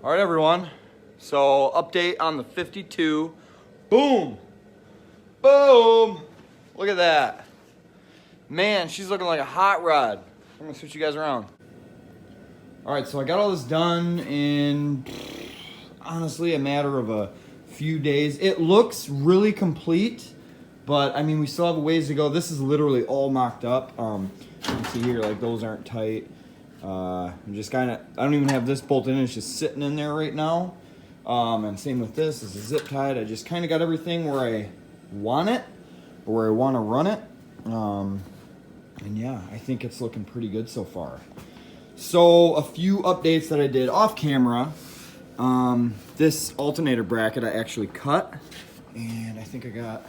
All right, everyone. So update on the 52. Boom. Boom. Look at that. Man, she's looking like a hot rod. I'm gonna switch you guys around. All right, so I got all this done in honestly a matter of a few days. It looks really complete, but I mean, we still have a ways to go. This is literally all mocked up. You can see here, like those aren't tight. I'm just kind of, I don't even have this bolted in. It's just sitting in there right now. And same with this. This is zip tied. I just kind of got everything where I want it, or where I want to run it. And yeah, I think it's looking pretty good so far. So a few updates that I did off camera. This alternator bracket I actually cut, and I think I got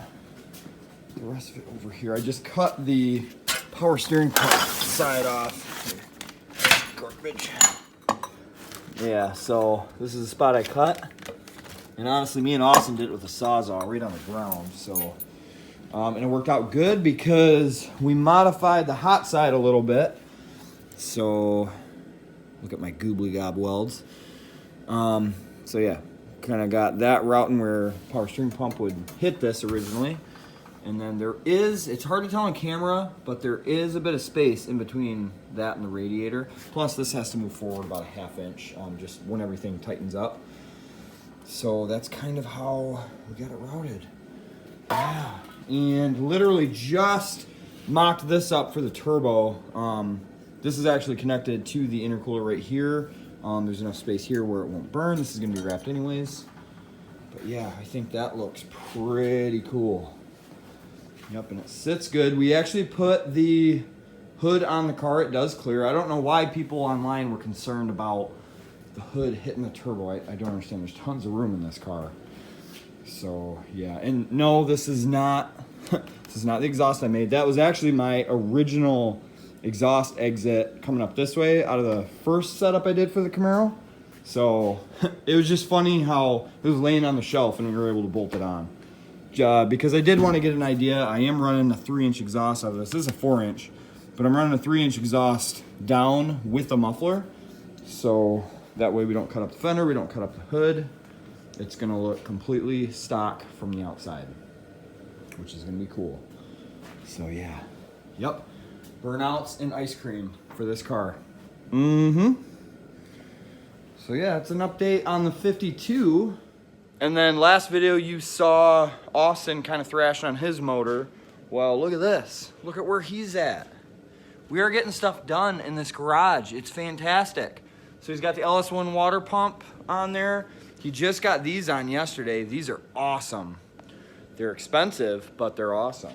the rest of it over here. I just cut the power steering side off. Garbage. Yeah, so this is the spot I cut, and honestly, me and Austin did it with a Sawzall right on the ground. So, and it worked out good because we modified the hot side a little bit. So, look at my goobly gob welds. So yeah, kind of got that routing where power steering pump would hit this originally. And then there is, it's hard to tell on camera, but there is a bit of space in between that and the radiator. Plus this has to move forward about a ½ inch, just when everything tightens up. So that's kind of how we got it routed. Yeah, and literally just mocked this up for the turbo. This is actually connected to the intercooler right here. There's enough space here where it won't burn. This is gonna be wrapped anyways. But yeah, I think that looks pretty cool. Yep, and it sits good. We actually put the hood on the car. It does clear. I don't know why people online were concerned about the hood hitting the turbo. I don't understand. There's tons of room in this car. So yeah, and no, this is not this is not the exhaust I made. That was actually my original exhaust exit coming up this way out of the first setup I did for the Camaro. So it was just funny how it was laying on the shelf and we were able to bolt it on. Because I did want to get an idea. I am running a 3-inch exhaust out of this. This is a 4-inch, but I'm running a 3-inch exhaust down with the muffler. So that way we don't cut up the fender, we don't cut up the hood. It's gonna look completely stock from the outside, which is gonna be cool. So yeah, yep. Burnouts and ice cream for this car. So yeah, it's an update on the 52. And then last video you saw Austin kind of thrashing on his motor. Well, look at this. Look at where he's at. We are getting stuff done in this garage. It's fantastic. So he's got the LS1 water pump on there. He just got these on yesterday. These are awesome. They're expensive, but they're awesome.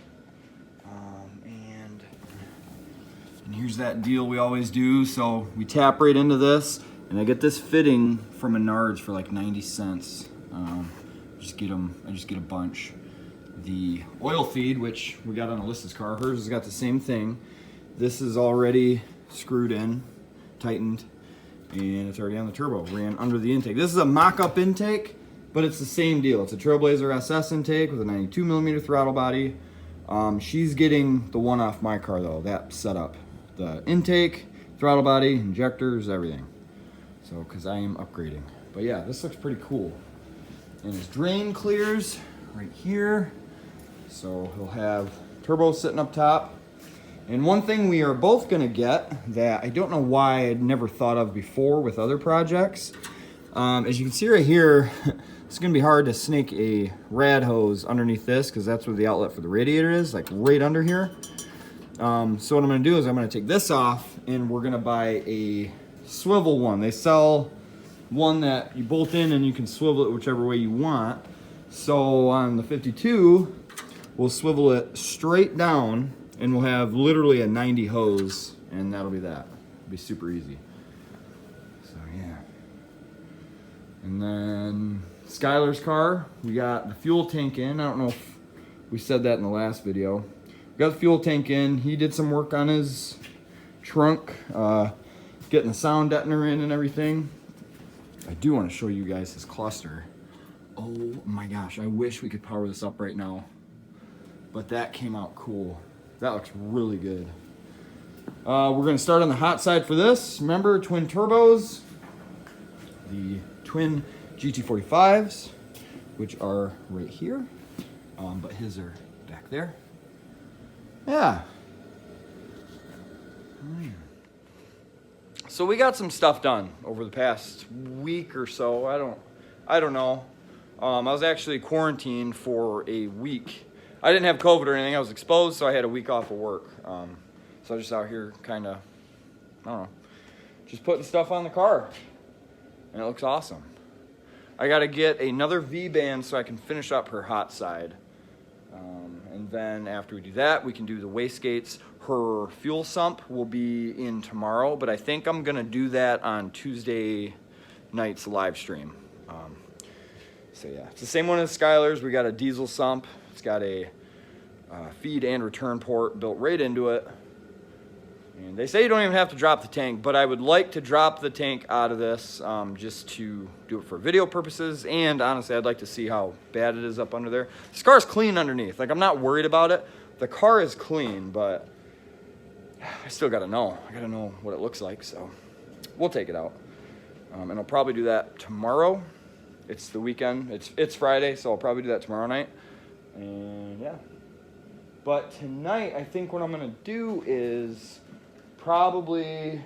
And here's that deal we always do. So we tap right into this, and I get this fitting from Menards for like 90 cents. I just get a bunch. The oil feed, which we got on Alyssa's car, hers has got the same thing. This is already screwed in, tightened, and it's already on the turbo, ran under the intake. This is a mock-up intake, but it's the same deal. It's a Trailblazer SS intake with a 92mm throttle body. She's getting the one off my car though, that setup. The intake, throttle body, injectors, everything. So, because I am upgrading. But yeah, this looks pretty cool. And his drain clears right here. So he'll have turbo sitting up top. And one thing we are both gonna get that I don't know why I'd never thought of before with other projects. As you can see right here, it's gonna be hard to snake a rad hose underneath this because that's where the outlet for the radiator is, like right under here. So what I'm gonna do is I'm gonna take this off and we're gonna buy a swivel one. They sell one that you bolt in and you can swivel it whichever way you want. So on the 52, we'll swivel it straight down and we'll have literally a 90 hose, and that'll be that. It'll be super easy. So yeah. And then Skylar's car, we got the fuel tank in. I don't know if we said that in the last video. We got the fuel tank in. He did some work on his trunk, getting the sound deadener in and everything. I do want to show you guys his cluster. Oh my gosh, I wish we could power this up right now. But that came out cool. That looks really good. We're gonna start on the hot side for this. Remember, twin turbos. the twin GT45s, which are right here, but his are back there. Yeah. So we got some stuff done over the past week or so. I don't know. I was actually quarantined for a week. I didn't have COVID or anything. I was exposed, so I had a week off of work. So I'm just out here kind of, I don't know, just putting stuff on the car. And it looks awesome. I got to get another V-band so I can finish up her hot side. And then after we do that, we can do the wastegates. Her fuel sump will be in tomorrow, but I think I'm going to do that on Tuesday night's live stream. So yeah, it's the same one as Skylar's. We got a diesel sump. It's got a feed and return port built right into it. And they say you don't even have to drop the tank, but I would like to drop the tank out of this just to do it for video purposes. And honestly, I'd like to see how bad it is up under there. This car's clean underneath. Like, I'm not worried about it. The car is clean, but I still got to know. I got to know what it looks like, so we'll take it out. And I'll probably do that tomorrow. It's the weekend. It's Friday, so I'll probably do that tomorrow night. And yeah. But tonight, I think what I'm going to do is probably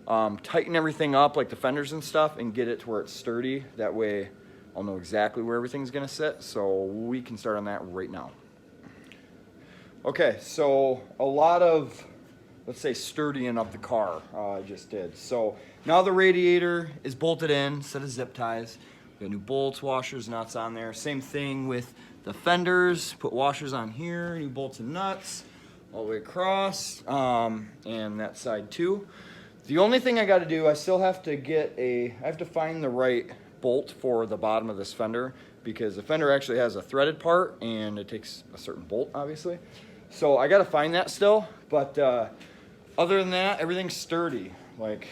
tighten everything up, like the fenders and stuff, and get it to where it's sturdy. That way I'll know exactly where everything's going to sit, so we can start on that right now. Okay, so a lot of, let's say, sturdying up the car I just did. So now the radiator is bolted in, set of zip ties. We got new bolts, washers, nuts on there. Same thing with the fenders. Put washers on here, new bolts and nuts all the way across, and that side too. The only thing I got to do, I still have to I have to find the right bolt for the bottom of this fender, because the fender actually has a threaded part and it takes a certain bolt, obviously. So I got to find that still, but other than that, everything's sturdy. Like,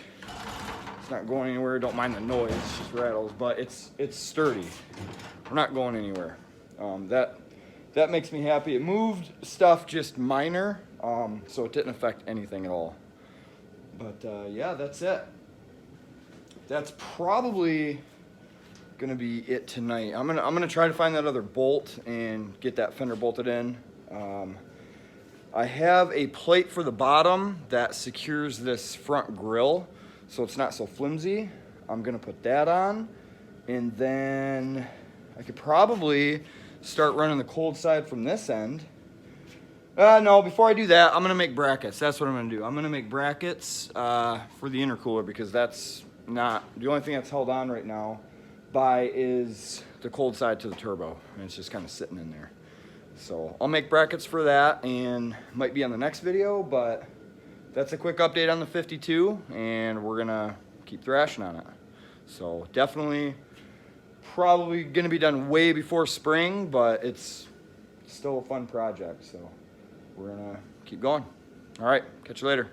it's not going anywhere. Don't mind the noise, it just rattles, but it's sturdy. We're not going anywhere. That makes me happy. It moved stuff just minor, so it didn't affect anything at all. But yeah, that's it. That's probably gonna be it tonight. I'm gonna try to find that other bolt and get that fender bolted in. I have a plate for the bottom that secures this front grille, so it's not so flimsy. I'm gonna put that on, and then I could probably start running the cold side from this end. No, before I do that, I'm gonna make brackets. That's what I'm gonna do. I'm gonna make brackets for the intercooler, because that's not, the only thing that's held on right now by is the cold side to the turbo, and it's just kind of sitting in there. So I'll make brackets for that, and might be on the next video, but that's a quick update on the 52, and we're gonna keep thrashing on it. So definitely, probably gonna be done way before spring, but it's still a fun project, so we're gonna keep going. All right, catch you later.